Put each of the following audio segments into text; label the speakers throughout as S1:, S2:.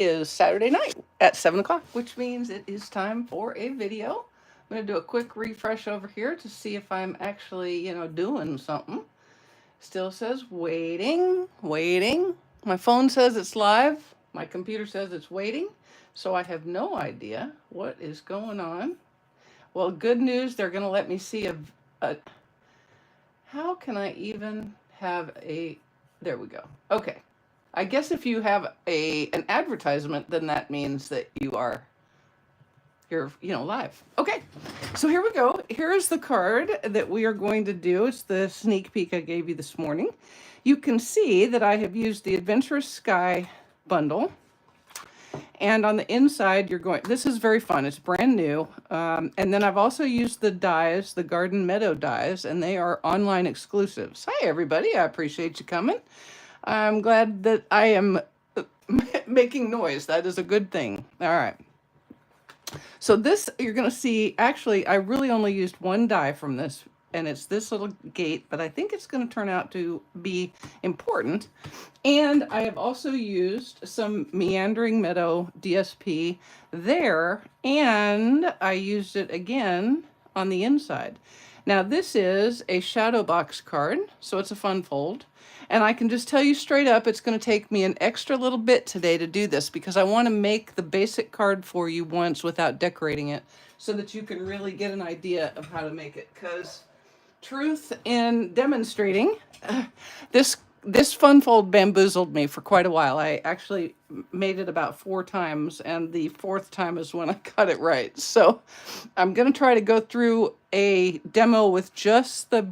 S1: is Saturday night at 7 o'clock, which means it is time for a video. I'm going to do a quick refresh over here to see if I'm actually, doing something. Still says waiting, waiting. My phone says it's live. My computer says it's waiting. So I have no idea what is going on. Well, good news, they're going to let me see a how can I even have a, there we go. Okay. I guess if you have an advertisement, then that means that you're live. Okay, so here we go. Here's the card that we are going to do. It's the sneak peek I gave you this morning. You can see that I have used the Adventurous Sky bundle. And on the inside, this is very fun. It's brand new. And then I've also used the dies, the Garden Meadow dies, and they are online exclusives. Hi, everybody. I appreciate you coming. I'm glad that I am making noise. That is a good thing. All right. So this, you're going to see, actually, I really only used one die from this, and it's this little gate, but I think it's going to turn out to be important. And I have also used some Meandering Meadow DSP there, and I used it again on the inside. Now this is a shadow box card, so it's a fun fold. And I can just tell you straight up, it's going to take me an extra little bit today to do this because I want to make the basic card for you once without decorating it so that you can really get an idea of how to make it. Because truth in demonstrating, this fun fold bamboozled me for quite a while. I actually made it about 4 times, and the 4th time is when I got it right. So I'm going to try to go through a demo with just the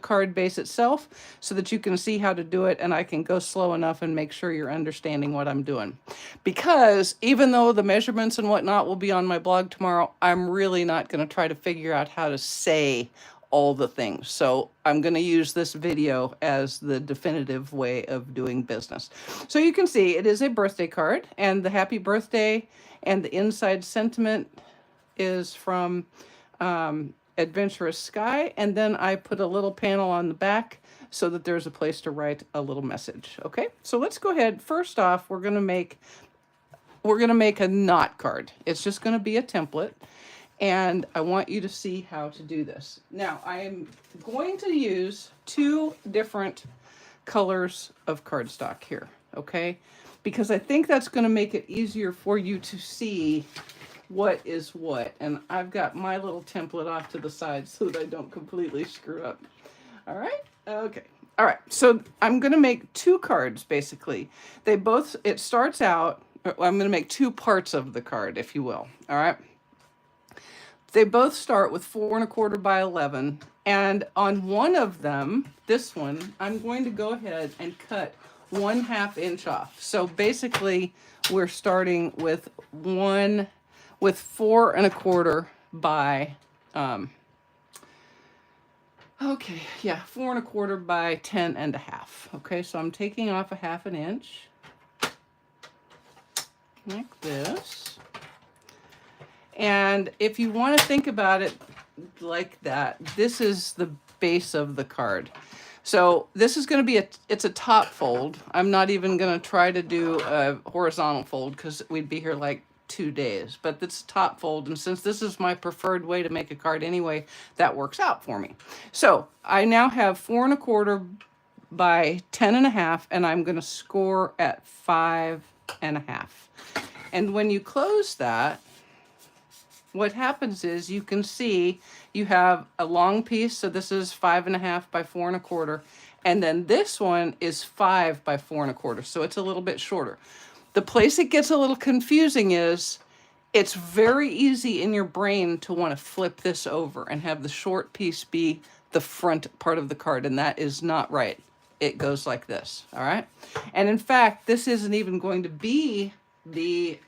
S1: card base itself so that you can see how to do it, and I can go slow enough and make sure you're understanding what I'm doing. Because even though the measurements and whatnot will be on my blog tomorrow, I'm really not going to try to figure out how to say all the things. So I'm going to use this video as the definitive way of doing business. So you can see it is a birthday card, and the happy birthday and the inside sentiment is from Adventurous Sky, and then I put a little panel on the back so that there's a place to write a little message. Okay, so let's go ahead. First off, we're gonna make a knot card. It's just gonna be a template, and I want you to see how to do this. Now, I am going to use 2 different colors of cardstock here, okay? Because I think that's gonna make it easier for you to see what is what. And I've got my little template off to the side so that I don't completely screw up. All right. Okay. All right. So I'm going to make 2 cards, basically. It starts out, I'm going to make 2 parts of the card, if you will. All right. They both start with 4 1/4 by 11. And on one of them, this one, I'm going to go ahead and cut 1/2 inch off. So basically we're starting with 4 1/4 by 4 1/4 by 10 1/2. Okay, so I'm taking off 1/2 inch like this. And if you want to think about it like that, this is the base of the card. So this is going to be it's a top fold. I'm not even going to try to do a horizontal fold because we'd be here like 2 days, but it's top fold, and since this is my preferred way to make a card anyway, that works out for me. So I now have 4 1/4 by 10 1/2, and I'm going to score at 5 1/2. And when you close that, what happens is you can see you have a long piece, so this is 5 1/2 by 4 1/4, and then this one is 5 by 4 1/4, so it's a little bit shorter. The place it gets a little confusing is it's very easy in your brain to want to flip this over and have the short piece be the front part of the card, and that is not right. It goes like this, all right? And in fact, this isn't even going to be the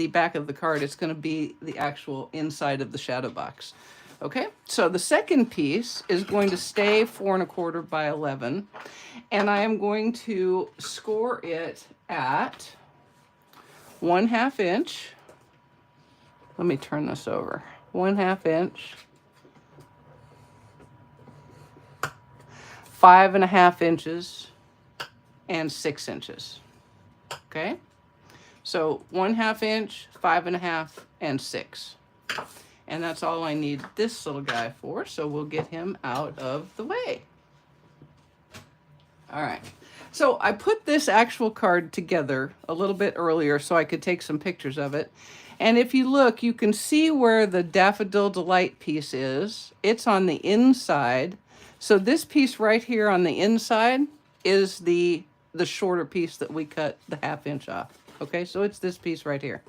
S1: back of the card. It's going to be the actual inside of the shadow box. Okay, so the second piece is going to stay 4 1/4 by 11, and I am going to score it at 1/2 inch. Let me turn this over. 1/2 inch, 5 1/2 inches, and 6 inches. okay? So 1/2 inch, 5.5, and 6. And that's all I need this little guy for, so we'll get him out of the way. All right. So I put this actual card together a little bit earlier so I could take some pictures of it. And if you look, you can see where the Daffodil Delight piece is. It's on the inside. So this piece right here on the inside is the shorter piece that we cut the 1/2 inch off. Okay, so it's this piece right here.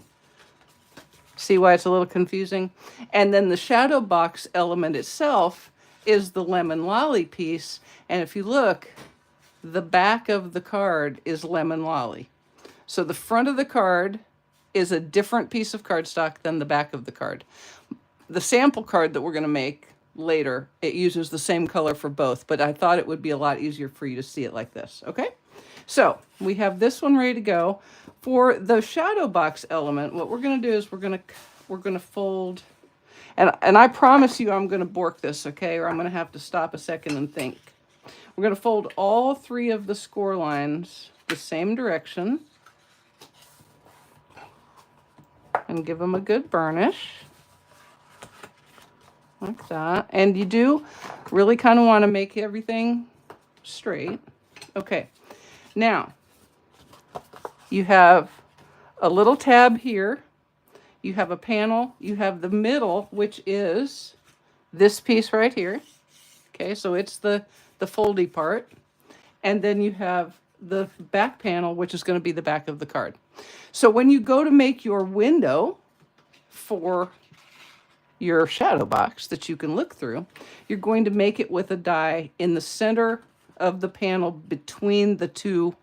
S1: See why it's a little confusing? And then the shadow box element itself is the lemon lolly piece. And if you look, the back of the card is lemon lolly. So the front of the card is a different piece of cardstock than the back of the card. The sample card that we're going to make later, it uses the same color for both, but I thought it would be a lot easier for you to see it like this, okay? So we have this one ready to go. For the shadow box element, what we're going to do is we're going to fold, and I promise you I'm going to bork this, okay? Or I'm going to have to stop a second and think. We're going to fold all 3 of the score lines the same direction and give them a good burnish like that. And you do really kind of want to make everything straight. Okay, now you have a little tab here, you have a panel, you have the middle, which is this piece right here. Okay, so it's the foldy part. And then you have the back panel, which is going to be the back of the card. So when you go to make your window for your shadow box that you can look through, you're going to make it with a die in the center of the panel between the 2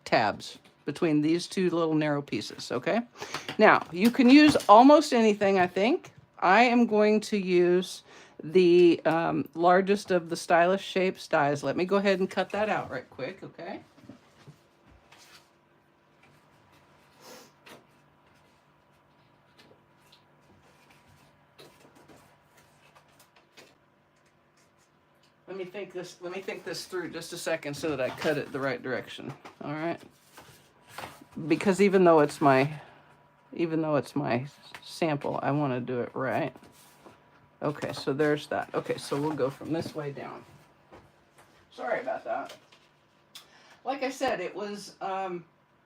S1: tabs, between these 2 little narrow pieces, okay? Now, you can use almost anything, I think. I am going to use the largest of the Stylish Shapes dies. Let me go ahead and cut that out right quick, okay? Let me think this through just a second so that I cut it the right direction. All right? Because even though it's my sample, I want to do it right. Okay, so there's that. Okay, so we'll go from this way down. Sorry about that. Like I said, it was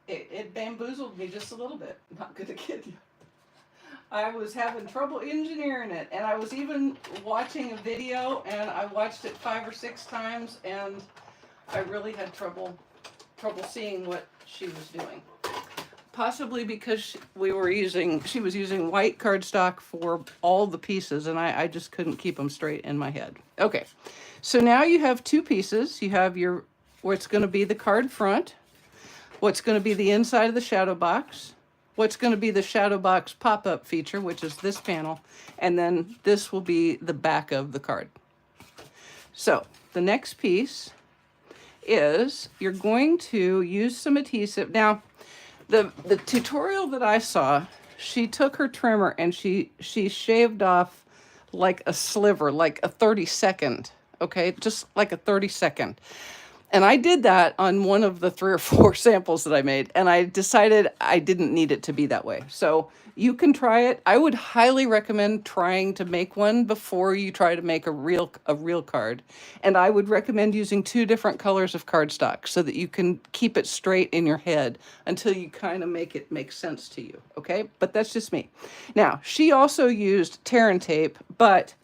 S1: it bamboozled me just a little bit. Not gonna kid you. I was having trouble engineering it, and I was even watching a video, and I watched it 5 or 6 times, and I really had trouble seeing what she was doing. Possibly because she was using white cardstock for all the pieces, and I just couldn't keep them straight in my head. Okay, so now you have 2 pieces. You have what's going to be the card front, what's going to be the inside of the shadow box, what's going to be the shadow box pop-up feature, which is this panel, and then this will be the back of the card. So the next piece is you're going to use some adhesive. Now, the tutorial that I saw, she took her trimmer and she shaved off like a sliver, like a 30-second, okay? Just like a 30-second. And I did that on one of the 3 or 4 samples that I made, and I decided I didn't need it to be that way. So you can try it. I would highly recommend trying to make one before you try to make a real card. And I would recommend using 2 different colors of cardstock so that you can keep it straight in your head until you kind of make it make sense to you, okay? But that's just me. Now, she also used tear and tape, but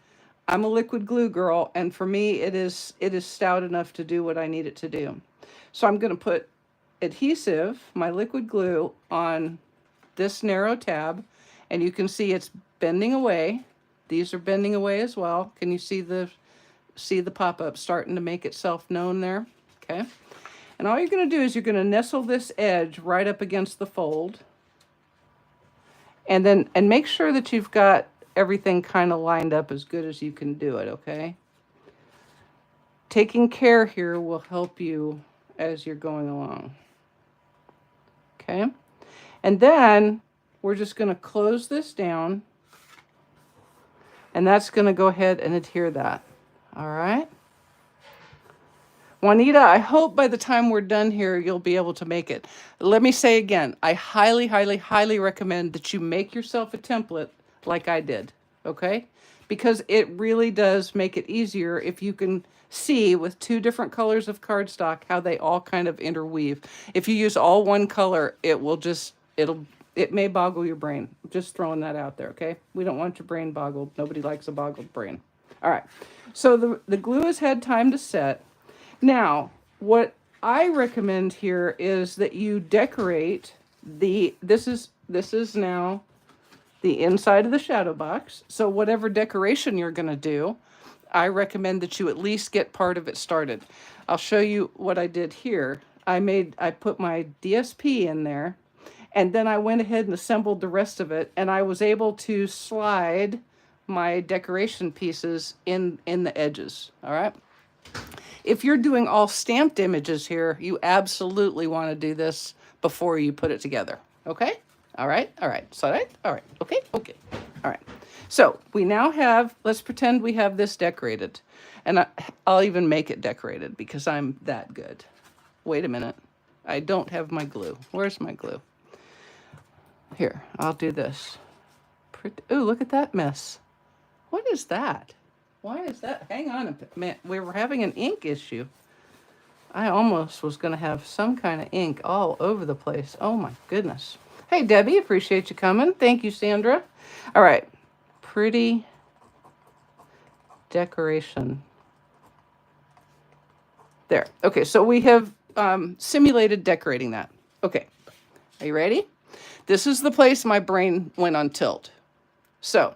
S1: I'm a liquid glue girl, and for me, it is stout enough to do what I need it to do. So I'm going to put adhesive, my liquid glue, on this narrow tab, and you can see it's bending away. These are bending away as well. Can you see the pop-up starting to make itself known there? Okay. And all you're going to do is you're going to nestle this edge right up against the fold, and make sure that you've got everything kind of lined up as good as you can do it, okay? Taking care here will help you as you're going along. Okay? And then we're just going to close this down, and that's going to go ahead and adhere that. All right? Juanita, I hope by the time we're done here, you'll be able to make it. Let me say again, I highly, highly, highly recommend that you make yourself a template like I did, okay? Because it really does make it easier if you can see with two different colors of cardstock how they all kind of interweave. If you use all one color, it will just, it may boggle your brain. Just throwing that out there, okay? We don't want your brain boggled. Nobody likes a boggled brain. All right, so the glue has had time to set. Now, what I recommend here is that you decorate this is now the inside of the shadow box. So whatever decoration you're going to do, I recommend that you at least get part of it started. I'll show you what I did here. I put my DSP in there, and then I went ahead and assembled the rest of it, and I was able to slide my decoration pieces in the edges, all right? If you're doing all stamped images here, you absolutely want to do this before you put it together, okay? All right, all right, so all right, okay, okay, all right. So we now have, let's pretend we have this decorated. And I'll even make it decorated because I'm that good. Wait a minute, I don't have my glue. Where's my glue? Here, I'll do this. Ooh, look at that mess. What is that? Why is that? Hang on a minute. We were having an ink issue. I almost was going to have some kind of ink all over the place. Oh my goodness. Hey, Debbie, appreciate you coming. Thank you, Sandra. All right. Pretty decoration. There. Okay, so we have simulated decorating that. Okay. Are you ready? This is the place my brain went on tilt. So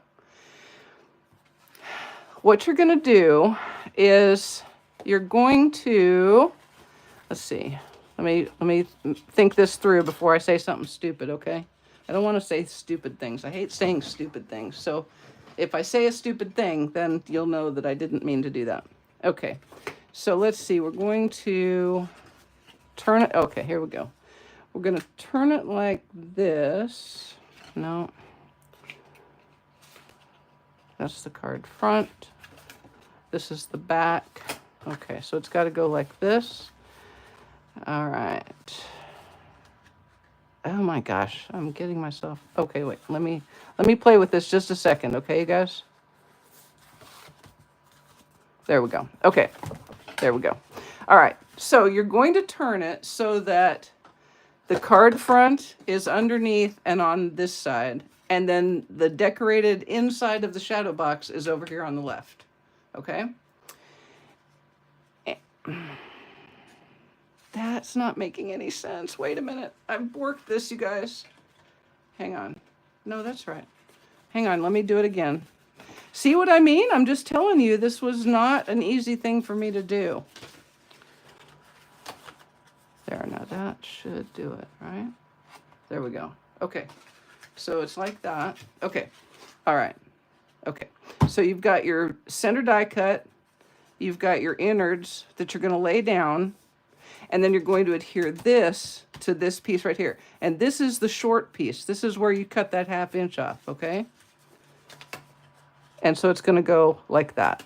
S1: what you're going to do is you're going to, let's see, let me think this through before I say something stupid, okay? I don't want to say stupid things. I hate saying stupid things. So if I say a stupid thing, then you'll know that I didn't mean to do that. Okay, so let's see. We're going to turn it. Okay, here we go. We're going to turn it like this. No. That's the card front. This is the back. Okay, so it's got to go like this. All right. Oh my gosh, I'm getting myself. Okay, wait. Let me play with this just a second, okay, you guys? There we go. Okay. There we go. All right. So you're going to turn it so that the card front is underneath and on this side. And then the decorated inside of the shadow box is over here on the left. Okay? That's not making any sense. Wait a minute. I've worked this, you guys. Hang on. No, that's right. Hang on. Let me do it again. See what I mean? I'm just telling you, this was not an easy thing for me to do. There, now that should do it, right? There we go. Okay. So it's like that. Okay. All right. Okay. So you've got your center die cut. You've got your innards that you're going to lay down. And then you're going to adhere this to this piece right here. And this is the short piece. This is where you cut that 1/2 inch off, okay? And so it's going to go like that.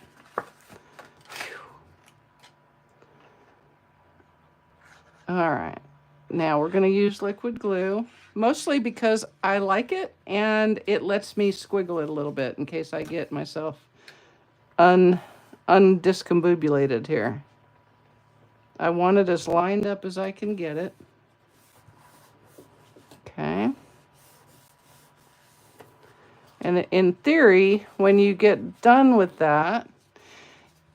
S1: All right. Now we're going to use liquid glue, mostly because I like it and it lets me squiggle it a little bit in case I get myself undiscombobulated here. I want it as lined up as I can get it. Okay. And in theory, when you get done with that,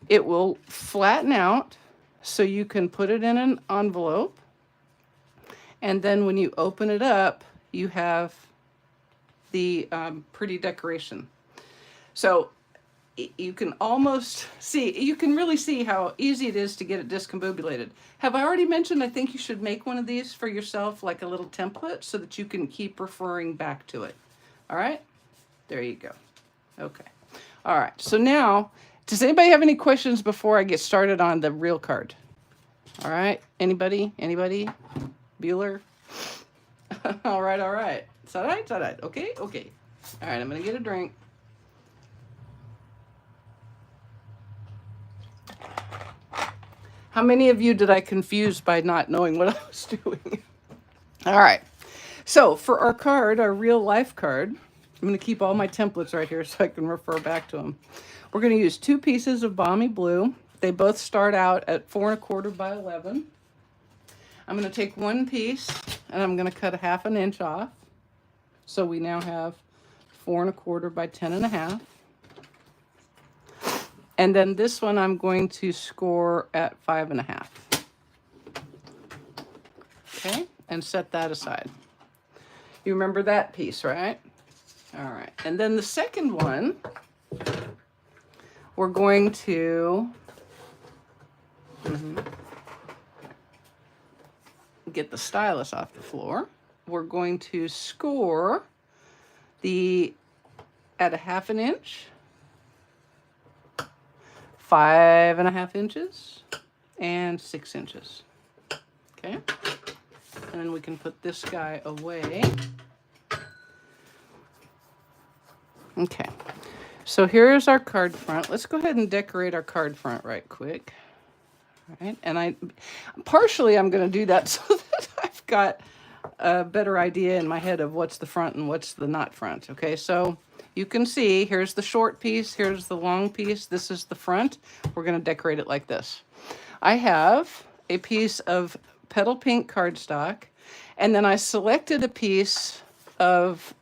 S1: it will flatten out so you can put it in an envelope. And then when you open it up, you have the pretty decoration. So you can almost see, you can really see how easy it is to get it discombobulated. Have I already mentioned I think you should make one of these for yourself, like a little template, so that you can keep referring back to it. All right? There you go. Okay. All right. So now, does anybody have any questions before I get started on the real card? All right. Anybody? Anybody? Bueller? All right. All right. It's all right. It's all right. Okay. Okay. All right. I'm going to get a drink. How many of you did I confuse by not knowing what I was doing? All right. So for our card, our real life card, I'm going to keep all my templates right here so I can refer back to them. We're going to use 2 pieces of Balmy Blue. They both start out at 4 1/4 by 11. I'm going to take one piece and I'm going to cut a 1/2 inch off. So we now have 4 1/4 by 10 1/2. And then this one I'm going to score at 5 1/2. Okay, and set that aside. You remember that piece, right? All right, and then the second one, we're going to get the stylus off the floor. We're going to score at a 1/2 inch, 5 1/2 inches, and 6 inches. Okay, and then we can put this guy away. Okay, so here's our card front. Let's go ahead and decorate our card front right quick. All right, and partially I'm going to do that so that I've got a better idea in my head of what's the front and what's the not front. Okay, so you can see here's the short piece, here's the long piece, this is the front. We're going to decorate it like this. I have a piece of petal pink cardstock, and then I selected a piece of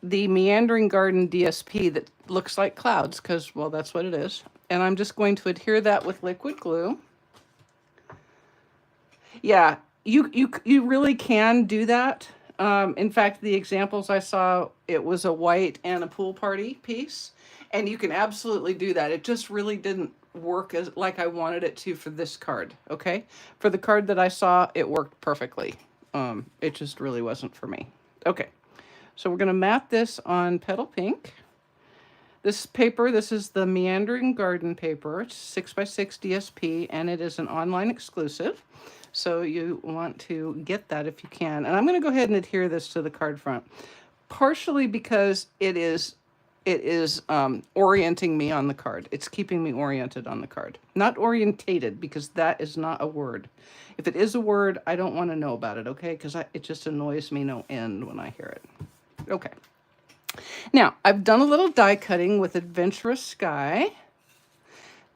S1: the Meandering Garden DSP that looks like clouds, because, well, that's what it is. And I'm just going to adhere that with liquid glue. Yeah, you really can do that. In fact, the examples I saw, it was a white and a pool party piece, and you can absolutely do that. It just really didn't work as like I wanted it to for this card. Okay, for the card that I saw, it worked perfectly. It just really wasn't for me. Okay. So we're going to mat this on petal pink. This paper, this is the Meandering Garden paper. It's 6x6 DSP, and it is an online exclusive. So you want to get that if you can. And I'm going to go ahead and adhere this to the card front, partially because it is orienting me on the card. It's keeping me oriented on the card. Not orientated, because that is not a word. If it is a word, I don't want to know about it, okay? Because it just annoys me no end when I hear it. Okay, now I've done a little die cutting with Adventurous Sky.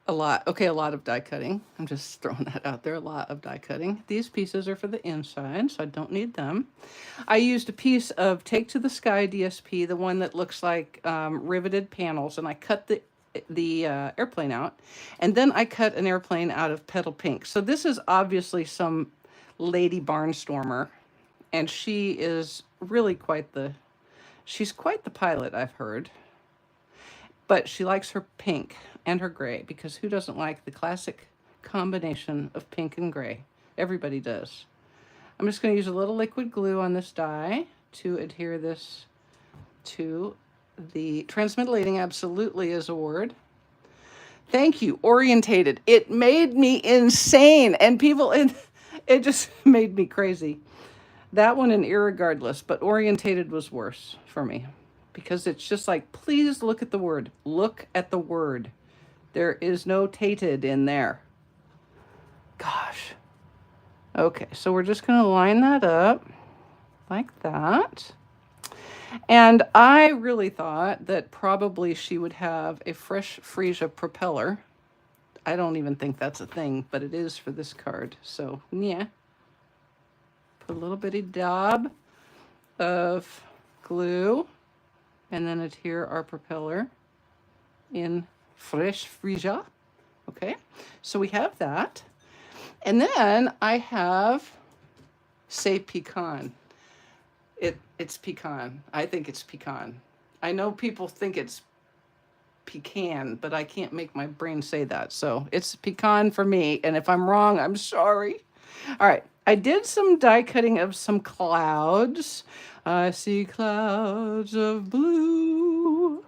S1: A lot of die cutting. I'm just throwing that out there, a lot of die cutting. These pieces are for the inside, so I don't need them. I used a piece of Take to the Sky DSP, the one that looks like riveted panels, and I cut the airplane out, and then I cut an airplane out of petal pink. So this is obviously some lady barnstormer, and she is really she's quite the pilot, I've heard. But she likes her pink and her gray, because who doesn't like the classic combination of pink and gray? Everybody does. I'm just going to use a little liquid glue on this die to adhere this to the transmitilating. Absolutely is a word. Thank you. Orientated. It made me insane, and it just made me crazy. That one and irregardless, but orientated was worse for me, because it's just like, please look at the word. Look at the word. There is no tated in there. Gosh. Okay, so we're just going to line that up like that. And I really thought that probably she would have a fresh freesia propeller. I don't even think that's a thing, but it is for this card. So, yeah. Put a little bitty dab of glue, and then adhere our propeller in fresh freesia. Okay, so we have that. And then I have, say, pecan. It's pecan. I think it's pecan. I know people think it's pecan, but I can't make my brain say that. So it's pecan for me, and if I'm wrong, I'm sorry. All right, I did some die cutting of some clouds. I see clouds of blue.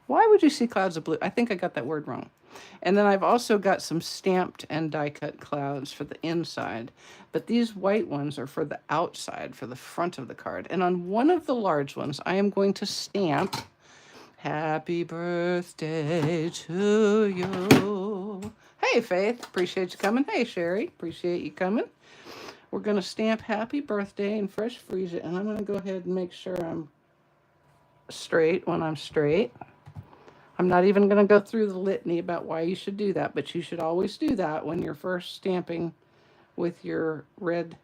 S1: Why would you see clouds of blue? I think I got that word wrong. And then I've also got some stamped and die cut clouds for the inside, but these white ones are for the outside, for the front of the card. And on one of the large ones, I am going to stamp "Happy birthday to you." Hey, Faith, appreciate you coming. Hey, Sherry, appreciate you coming. We're going to stamp happy birthday and fresh freeze it. And I'm going to go ahead and make sure I'm straight when I'm straight. I'm not even going to go through the litany about why you should do that, but you should always do that when you're first stamping with your red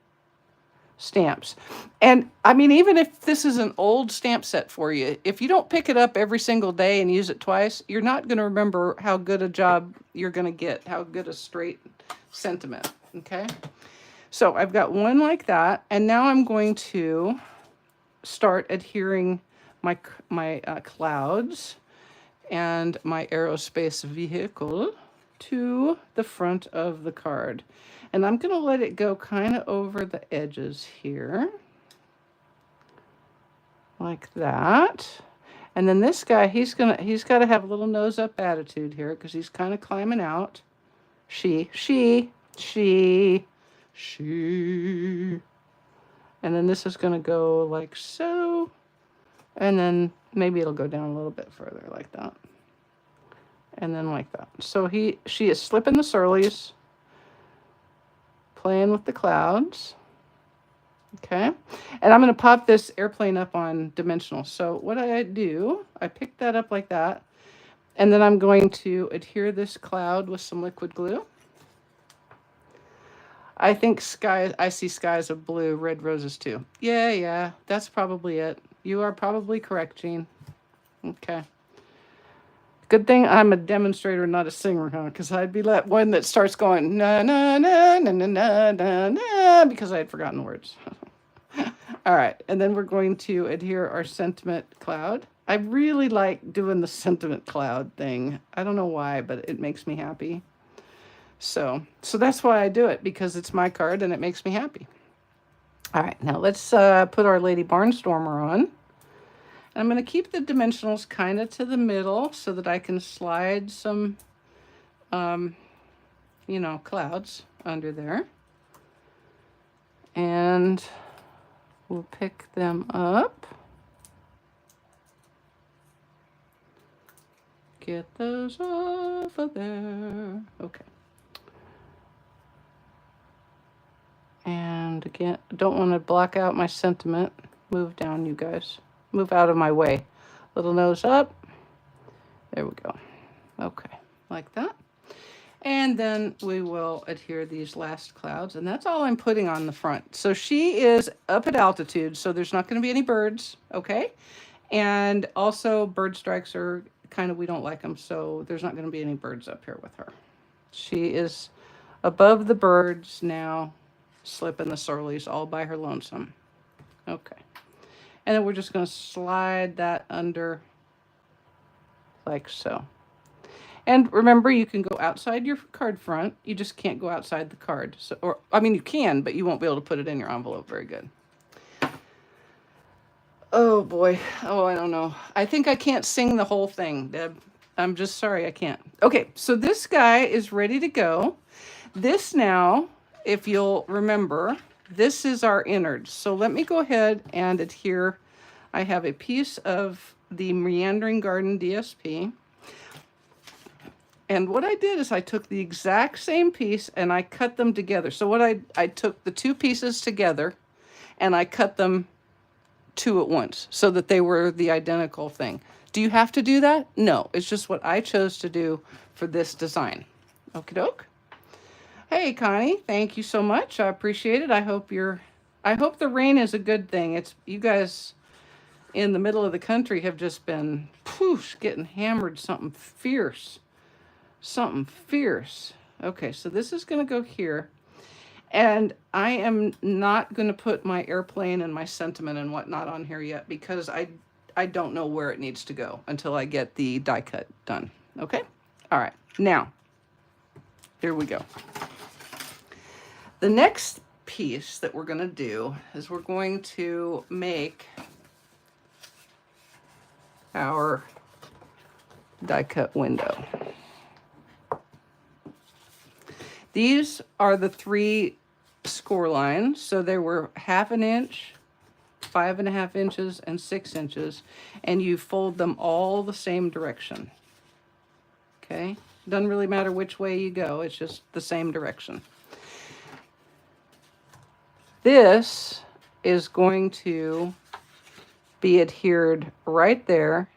S1: stamps. And I mean, even if this is an old stamp set for you, if you don't pick it up every single day and use it twice, you're not going to remember how good a job you're going to get, how good a straight sentiment. Okay. So I've got one like that. And now I'm going to start adhering my clouds and my aerospace vehicle to the front of the card. And I'm going to let it go kind of over the edges here. Like that. And then this guy, he's got to have a little nose up attitude here because he's kind of climbing out. She. And then this is going to go like so. And then maybe it'll go down a little bit further like that. And then like that. So she is slipping the surlies, playing with the clouds. Okay. And I'm going to pop this airplane up on dimensional. So what I do, I pick that up like that. And then I'm going to adhere this cloud with some liquid glue. I think I see skies of blue, red roses too. Yeah, that's probably it. You are probably correct, Jean. Okay. Good thing I'm a demonstrator, not a singer, huh? Because I'd be that one that starts going na na na na na na na na because I had forgotten the words. All right, and then we're going to adhere our sentiment cloud. I really like doing the sentiment cloud thing. I don't know why, but it makes me happy. So that's why I do it, because it's my card and it makes me happy. All right, now let's put our Lady Barnstormer on. I'm going to keep the dimensionals kind of to the middle so that I can slide some, clouds under there. And we'll pick them up. Get those off of there. Okay. And again, don't want to block out my sentiment. Move down, you guys. Move out of my way. Little nose up. There we go. Okay, like that. And then we will adhere these last clouds. And that's all I'm putting on the front. So she is up at altitude, so there's not going to be any birds, okay? And also bird strikes are kind of, we don't like them, so there's not going to be any birds up here with her. She is above the birds now, slipping the surlies all by her lonesome. Okay. And then we're just going to slide that under like so. And remember, you can go outside your card front. You just can't go outside the card. So, you can, but you won't be able to put it in your envelope very good. Oh boy. Oh, I don't know. I think I can't sing the whole thing, Deb. I'm just sorry I can't. Okay, so this guy is ready to go. This now, if you'll remember, this is our innards. So let me go ahead and adhere. I have a piece of the Meandering Garden DSP. And what I did is I took the exact same piece and I cut them together. So what I took the two pieces together and I cut them two at once so that they were the identical thing. Do you have to do that? No, it's just what I chose to do for this design. Okie doke. Hey, Connie, thank you so much. I appreciate it. I hope the rain is a good thing. It's you guys in the middle of the country have just been getting hammered something fierce. Something fierce. Okay, so this is going to go here. And I am not going to put my airplane and my sentiment and whatnot on here yet because I don't know where it needs to go until I get the die cut done. Okay? All right. Now, here we go. The next piece that we're going to do is we're going to make our die cut window. These are the 3 score lines. So they were 1/2 inch, 5.5 inches, and 6 inches. And you fold them all the same direction. Okay, Doesn't really matter which way you go. It's just the same direction. This is going to be adhered right there.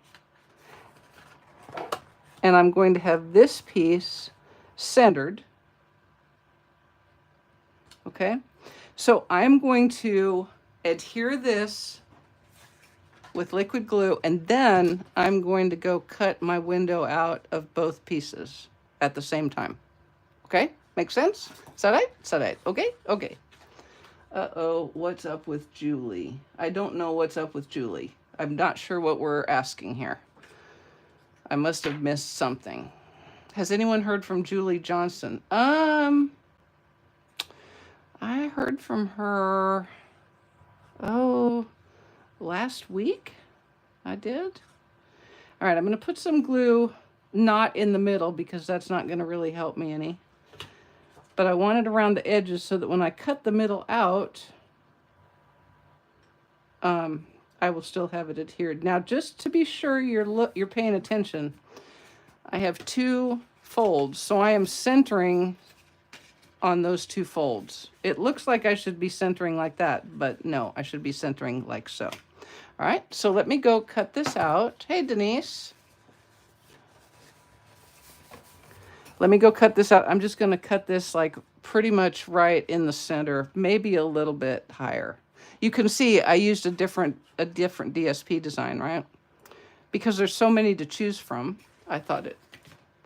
S1: And I'm going to have this piece centered. Okay, so I'm going to adhere this with liquid glue, and then I'm going to go cut my window out of both pieces at the same time. Okay, makes sense? Is that right? Is that right? Okay, okay. Uh-oh, what's up with Julie? I don't know what's up with Julie. I'm not sure what we're asking here. I must have missed something. Has anyone heard from Julie Johnson? I heard from her, last week. I did. All right, I'm going to put some glue not in the middle because that's not going to really help me any. But I want it around the edges so that when I cut the middle out, I will still have it adhered. Now, just to be sure you're paying attention, I have 2 folds, so I am centering on those 2 folds. It looks like I should be centering like that, but no, I should be centering like so. All right, so let me go cut this out. Hey, Denise. Let me go cut this out. I'm just going to cut this like pretty much right in the center, maybe a little bit higher. You can see I used a different DSP design, right? Because there's so many to choose from, I thought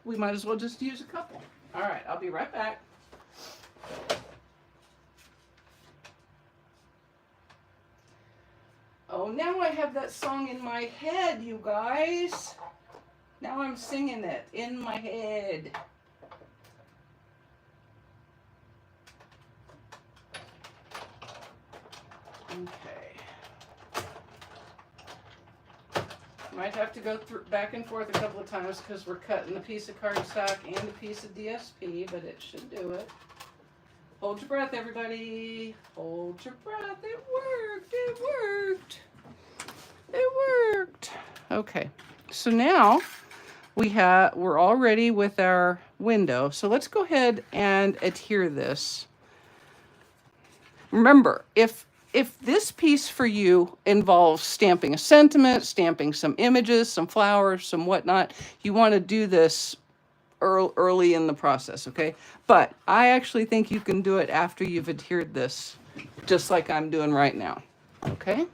S1: we might as well just use a couple. All right, I'll be right back. Oh, now I have that song in my head, you guys. Now I'm singing it in my head. Okay. Might have to go back and forth a couple of times because we're cutting a piece of cardstock and a piece of DSP, but it should do it. Hold your breath, everybody. Hold your breath. It worked. It worked. It worked. Okay. So now we're all ready with our window. So let's go ahead and adhere this. Remember, if this piece for you involves stamping a sentiment, stamping some images, some flowers, some whatnot, you want to do this early in the process, okay? But I actually think you can do it after you've adhered this, just like I'm doing right now, okay?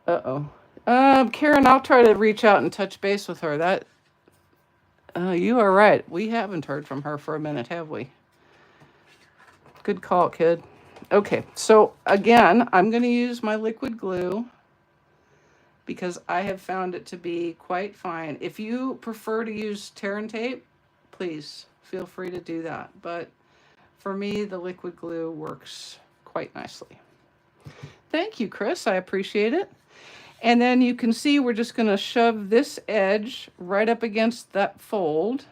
S1: Uh-oh. Karen, I'll try to reach out and touch base with her. You are right. We haven't heard from her for a minute, have we? Good call, kid. Okay, so again, I'm going to use my liquid glue because I have found it to be quite fine. If you prefer to use tear and tape, please feel free to do that. But for me, the liquid glue works quite nicely. Thank you, Chris. I appreciate it. And then you can see we're just going to shove this edge right up against that fold.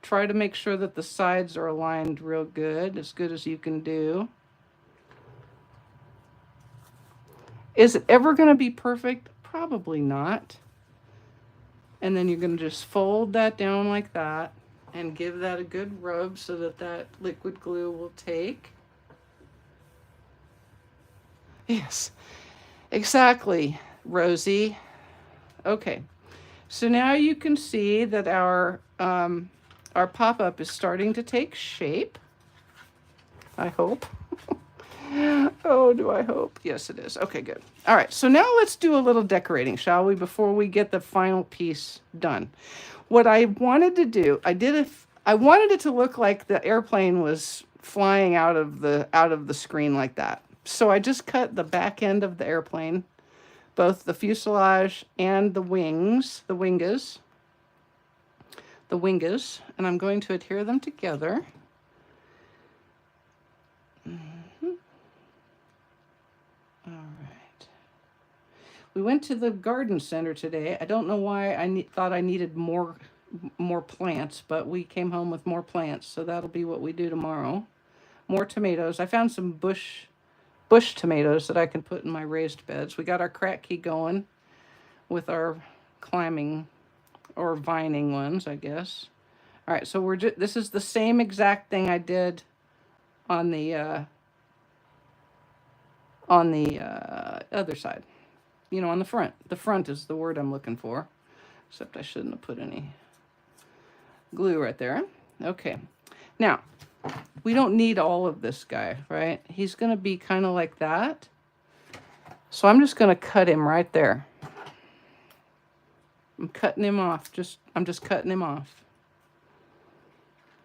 S1: Try to make sure that the sides are aligned real good as you can do. Is it ever going to be perfect? Probably not. And then you're going to just fold that down like that and give that a good rub so that that liquid glue will take. Yes, exactly, Rosie. Okay, so now you can see that our pop-up is starting to take shape, I hope. Oh, do I hope? Yes, it is. Okay, good. All right, so now let's do a little decorating, shall we, before we get the final piece done. What I wanted to do, I wanted it to look like the airplane was flying out of the screen like that. So I just cut the back end of the airplane, both the fuselage and the wings, the winges, and I'm going to adhere them together. All right. We went to the garden center today. I don't know why I thought I needed more plants, but we came home with more plants, so that'll be what we do tomorrow. More tomatoes. I found some bush tomatoes that I can put in my raised beds. We got our crack key going with our climbing or vining ones, I guess. All right, so this is the same exact thing I did on the other side. You know, on the front. The front is the word I'm looking for. Except I shouldn't have put any glue right there. Okay. Now, we don't need all of this guy, right? He's going to be kind of like that. So I'm just going to cut him right there. I'm cutting him off. I'm just cutting him off.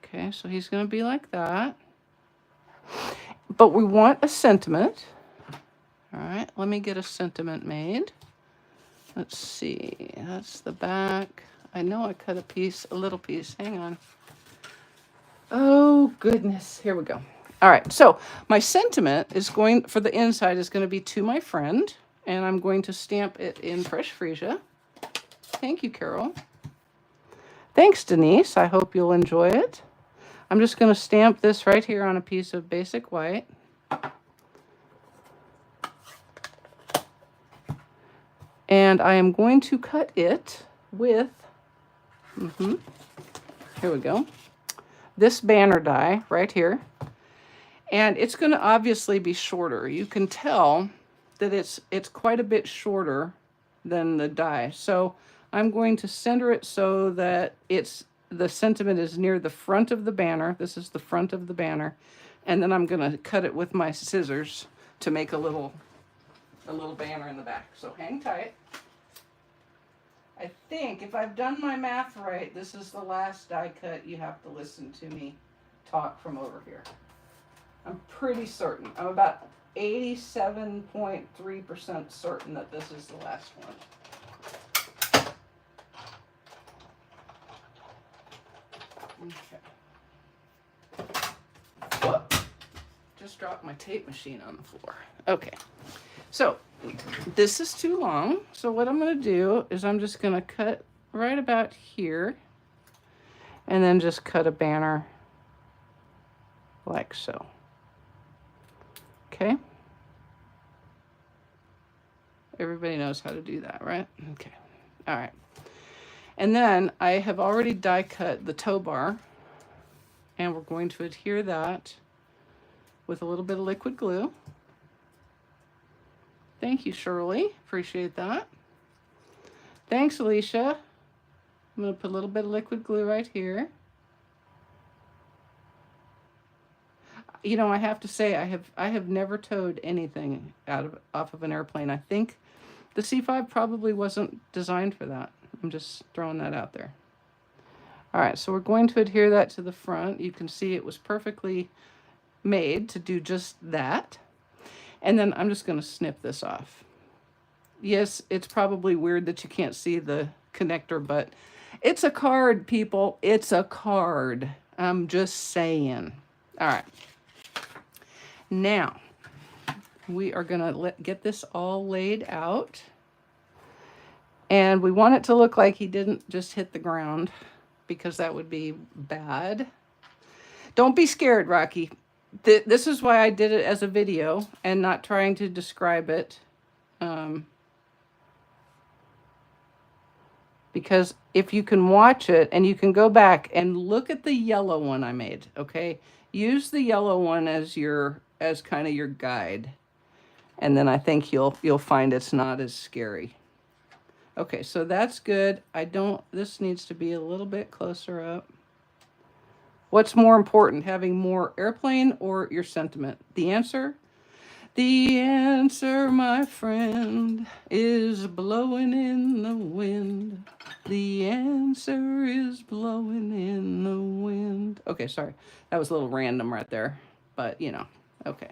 S1: Okay, so he's going to be like that. But we want a sentiment. All right, let me get a sentiment made. Let's see. That's the back. I know I cut a little piece. Hang on. Oh, goodness. Here we go. All right, so my sentiment is going, for the inside, is going to be to my friend. And I'm going to stamp it in Fresh Freesia. Thank you, Carol. Thanks, Denise. I hope you'll enjoy it. I'm just going to stamp this right here on a piece of basic white. And I am going to cut it with, here we go, this banner die right here. And it's going to obviously be shorter. You can tell that it's quite a bit shorter than the die. So I'm going to center it so that the sentiment is near the front of the banner. This is the front of the banner. And then I'm going to cut it with my scissors to make a little banner in the back. So hang tight. I think if I've done my math right, this is the last die cut. You have to listen to me talk from over here. I'm pretty certain. I'm about 87.3% certain that this is the last one. Okay. Whoop. Just dropped my tape machine on the floor. Okay. So this is too long. So what I'm going to do is I'm just going to cut right about here and then just cut a banner like so. Okay. Everybody knows how to do that, right? Okay. All right. And then I have already die cut the tow bar, and we're going to adhere that with a little bit of liquid glue. Thank you, Shirley. Appreciate that. Thanks, Alicia. I'm going to put a little bit of liquid glue right here. You know, I have to say, I have never towed anything off of an airplane. I think the C5 probably wasn't designed for that. I'm just throwing that out there. All right, so we're going to adhere that to the front. You can see it was perfectly made to do just that. And then I'm just going to snip this off. Yes, it's probably weird that you can't see the connector, but it's a card, people. It's a card. I'm just saying. All right. Now, we are going to get this all laid out. And we want it to look like he didn't just hit the ground, because that would be bad. Don't be scared, Rocky. This is why I did it as a video and not trying to describe it. Because if you can watch it and you can go back and look at the yellow one I made, okay? Use the yellow one as kind of your guide. And then I think you'll find it's not as scary. Okay, so that's good. This needs to be a little bit closer up. What's more important, having more airplane or your sentiment? The answer? The answer, my friend, is blowing in the wind. The answer is blowing in the wind. Okay, sorry. That was a little random right there, but you know, okay.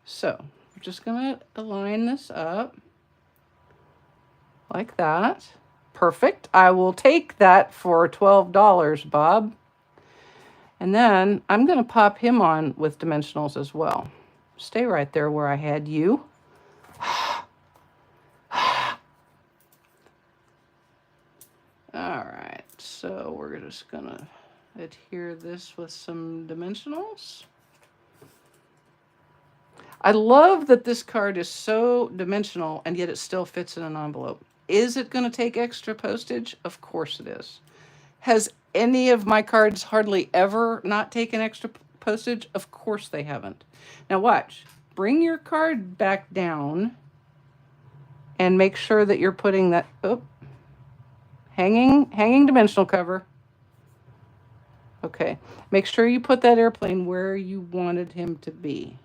S1: So, I'm just gonna align this up like that. Perfect. I will take that for $12, Bob. And then I'm going to pop him on with dimensionals as well. Stay right there where I had you. All right, so we're just going to adhere this with some dimensionals. I love that this card is so dimensional and yet it still fits in an envelope. Is it going to take extra postage? Of course it is. Has any of my cards hardly ever not taken extra postage? Of course they haven't. Now watch. Bring your card back down and make sure that you're putting that, hanging dimensional cover. Okay, make sure you put that airplane where you wanted him to be.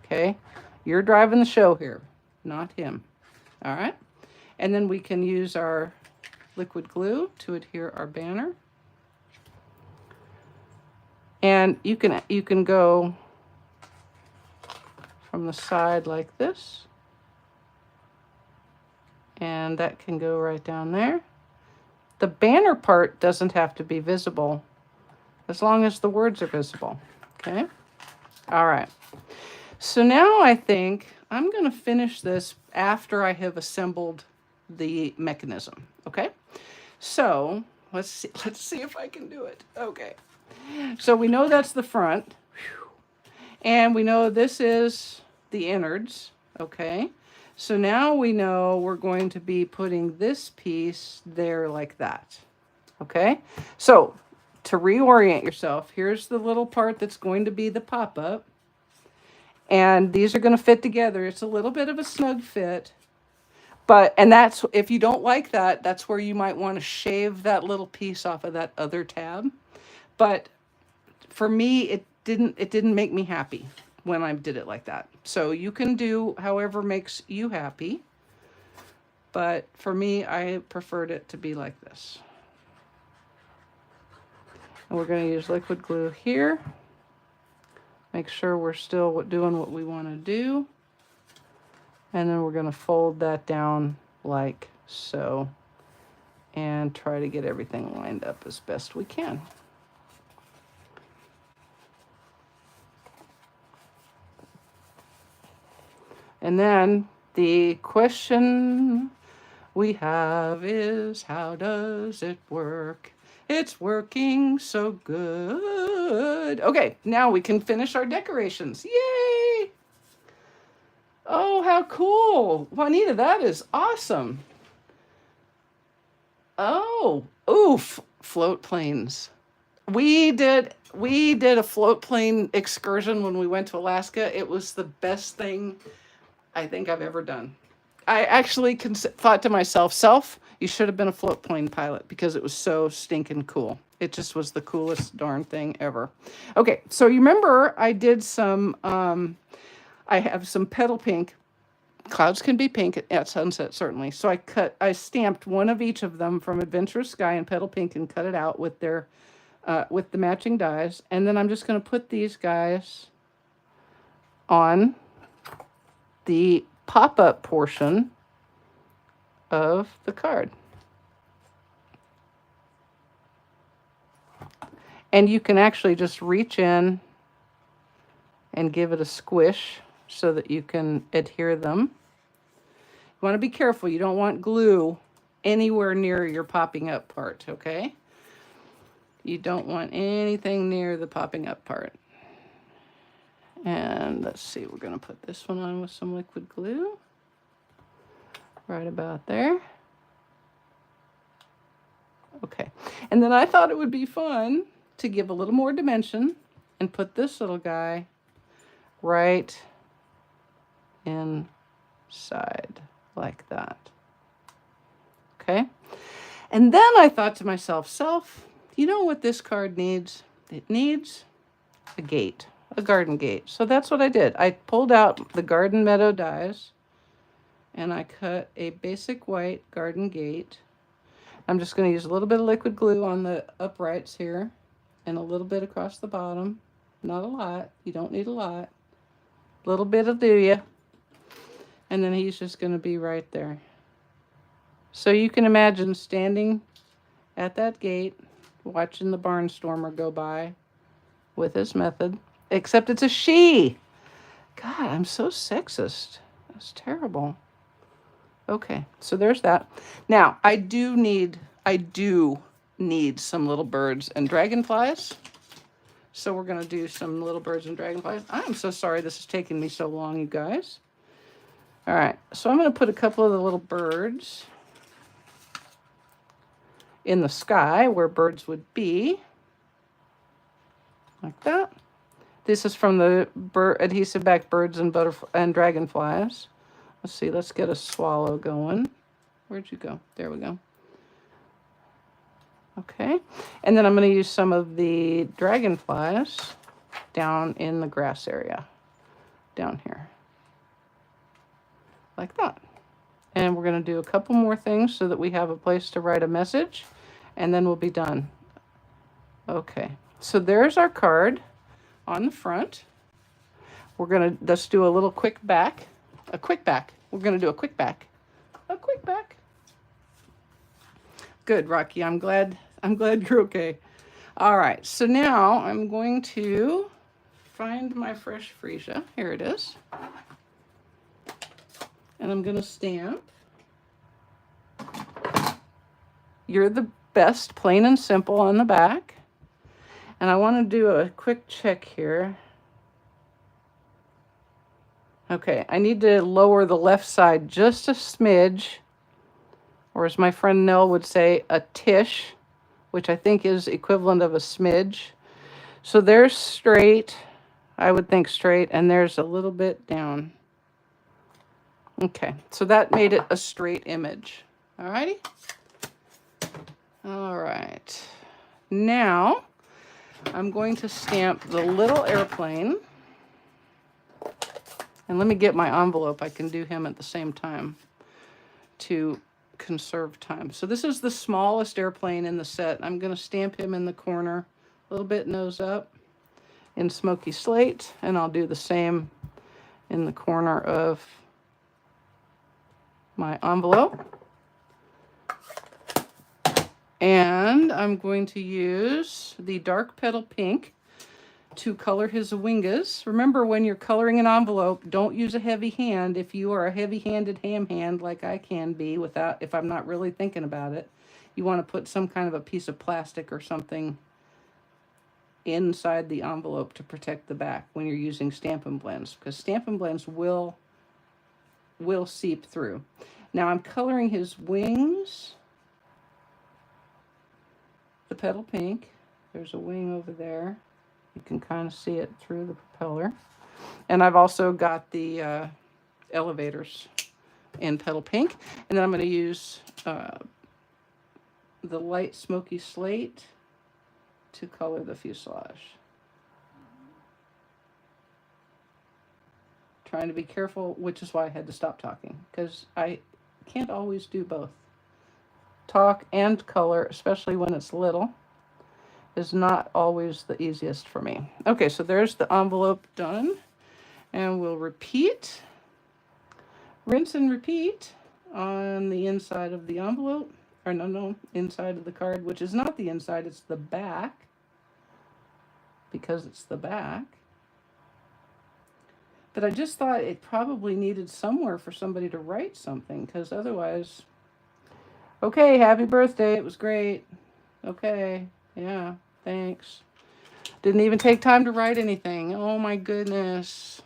S1: Okay, you're driving the show here, not him. All right, and then we can use our liquid glue to adhere our banner. And you can go from the side like this. And that can go right down there. The banner part doesn't have to be visible as long as the words are visible. Okay? All right. So now I think I'm going to finish this after I have assembled the mechanism. Okay? So let's see if I can do it. Okay. So we know that's the front. And we know this is the innards. Okay. So now we know we're going to be putting this piece there like that. Okay. So to reorient yourself, here's the little part that's going to be the pop-up. And these are going to fit together. It's a little bit of a snug fit. And that's, if you don't like that, that's where you might want to shave that little piece off of that other tab. But for me, it didn't make me happy when I did it like that. So you can do however makes you happy. But for me, I preferred it to be like this. And we're going to use liquid glue here. Make sure we're still doing what we want to do. And then we're going to fold that down like so. And try to get everything lined up as best we can. And then the question we have is, how does it work? It's working so good. Okay, now we can finish our decorations. Yay! Oh, how cool. Juanita, that is awesome. Oh, oof, float planes. We did a float plane excursion when we went to Alaska. It was the best thing I think I've ever done. I actually thought to myself, you should have been a float plane pilot because it was so stinking cool. It just was the coolest darn thing ever. Okay, so you remember I did some, I have some petal pink. Clouds can be pink at sunset, certainly. So I stamped one of each of them from Adventurous Sky and petal pink and cut it out with their, with the matching dies. And then I'm just going to put these guys on the pop-up portion of the card. And you can actually just reach in and give it a squish so that you can adhere them. You want to be careful. You don't want glue anywhere near your popping up part, okay? You don't want anything near the popping up part. And let's see, we're going to put this one on with some liquid glue. Right about there. Okay. And then I thought it would be fun to give a little more dimension and put this little guy right inside like that. Okay. And then I thought to myself, you know what this card needs? It needs a gate. A garden gate. So that's what I did. I pulled out the Garden Meadow dies and I cut a basic white garden gate. I'm just going to use a little bit of liquid glue on the uprights here and a little bit across the bottom. Not a lot. You don't need a lot. A little bit will do you. And then he's just going to be right there. So you can imagine standing at that gate watching the barnstormer go by with his method. Except it's a she. God, I'm so sexist. That's terrible. Okay, so there's that. Now, I do need some little birds and dragonflies. So we're going to do some little birds and dragonflies. I'm so sorry this is taking me so long, you guys. All right, so I'm going to put a couple of the little birds in the sky where birds would be, like that. This is from the adhesive back birds and dragonflies. Let's see, let's get a swallow going. Where'd you go? There we go. Okay, and then I'm going to use some of the dragonflies down in the grass area, down here, like that. And we're going to do a couple more things so that we have a place to write a message, and then we'll be done. Okay, so there's our card on the front. We're going to just do a little quick back, We're going to do a quick back. Good, Rocky. I'm glad you're okay. All right, so now I'm going to find my fresh freesia. Here it is. And I'm going to stamp. You're the best, plain and simple on the back. And I want to do a quick check here. Okay, I need to lower the left side just a smidge, or as my friend Nell would say, a tish, which I think is equivalent of a smidge. So there's straight, I would think straight, and there's a little bit down. Okay, so that made it a straight image. All righty? All right. Now, I'm going to stamp the little airplane. And let me get my envelope. I can do him at the same time to conserve time. So this is the smallest airplane in the set. I'm going to stamp him in the corner, a little bit nose up in smoky slate, and I'll do the same in the corner of my envelope. And I'm going to use the dark petal pink to color his winges. Remember, when you're coloring an envelope, don't use a heavy hand. If you are a heavy-handed ham hand like I can be, if I'm not really thinking about it, you want to put some kind of a piece of plastic or something inside the envelope to protect the back when you're using Stampin' Blends, because Stampin' Blends will seep through. Now I'm coloring his wings, the petal pink. There's a wing over there. You can kind of see it through the propeller. And I've also got the elevators in petal pink. And then I'm going to use the light smoky slate to color the fuselage. Trying to be careful, which is why I had to stop talking, because I can't always do both. Talk and color, especially when it's little, is not always the easiest for me. Okay, so there's the envelope done. And we'll repeat, rinse and repeat on the inside of the envelope. Or no, inside of the card, which is not the inside, it's the back. Because it's the back. But I just thought it probably needed somewhere for somebody to write something, because otherwise, okay, happy birthday, it was great. Okay, yeah, thanks. Didn't even take time to write anything. Oh my goodness.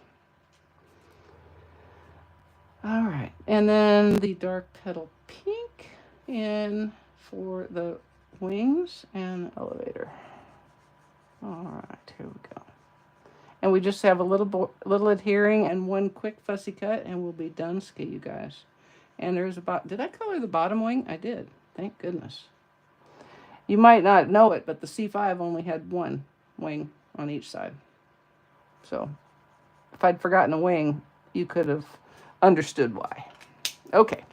S1: All right, and then the dark petal pink in for the wings and elevator. All right, here we go. And we just have a little adhering and one quick fussy cut, and we'll be done, ski, you guys. And there's did I color the bottom wing? I did, thank goodness. You might not know it, but the C5 only had one wing on each side. So if I'd forgotten a wing, you could have understood why. Okay.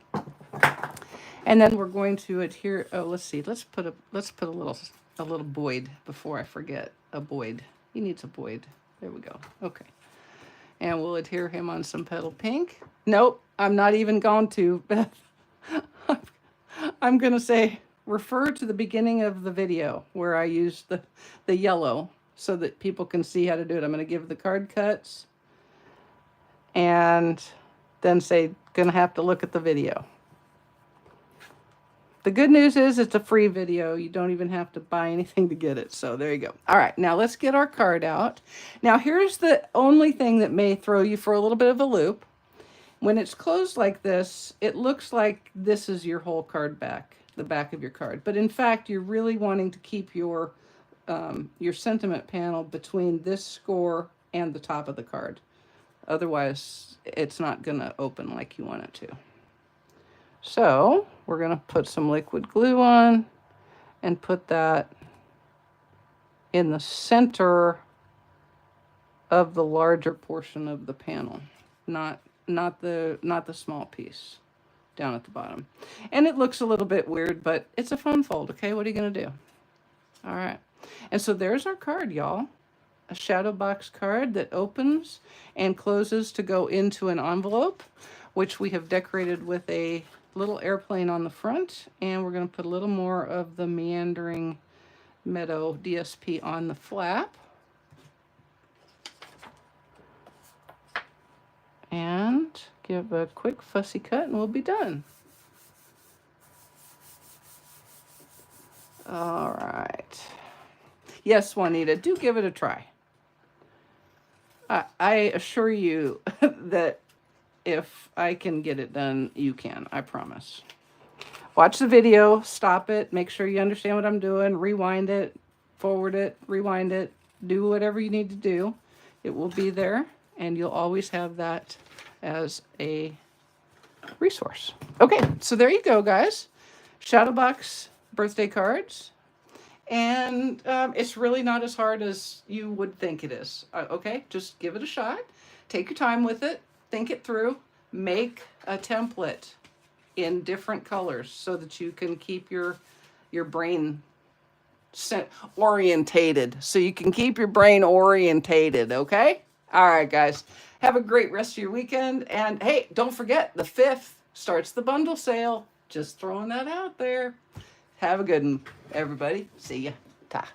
S1: And then we're going to adhere. Oh, let's see. Let's put a little Boyd before I forget. A Boyd. He needs a Boyd. There we go. Okay. And we'll adhere him on some petal pink. Nope, I'm not even going to, Beth. I'm going to say, refer to the beginning of the video where I used the yellow so that people can see how to do it. I'm going to give the card cuts and then say, going to have to look at the video. The good news is it's a free video. You don't even have to buy anything to get it. So there you go. All right, now let's get our card out. Now here's the only thing that may throw you for a little bit of a loop. When it's closed like this, it looks like this is your whole card back, the back of your card. But in fact, you're really wanting to keep your sentiment panel between this score and the top of the card. Otherwise, it's not going to open like you want it to. So we're going to put some liquid glue on and put that in the center of the larger portion of the panel, not the small piece down at the bottom. And it looks a little bit weird, but it's a fun fold, okay? What are you going to do? All right. And so there's our card, y'all. A shadow box card that opens and closes to go into an envelope, which we have decorated with a little airplane on the front. And we're going to put a little more of the Meandering Meadow DSP on the flap. And give a quick fussy cut and we'll be done. All right. Yes, Juanita, do give it a try. I assure you that if I can get it done, you can, I promise. Watch the video, stop it, make sure you understand what I'm doing, rewind it, forward it, rewind it, do whatever you need to do. It will be there, and you'll always have that as a resource. Okay, so there you go, guys. Shadowbox birthday cards. And it's really not as hard as you would think it is. Okay, just give it a shot. Take your time with it. Think it through. Make a template in different colors so that you can keep your brain orientated. So you can keep your brain orientated, okay? All right, guys. Have a great rest of your weekend. And hey, don't forget, the 5th starts the bundle sale. Just throwing that out there. Have a good one, everybody. See ya. Ta.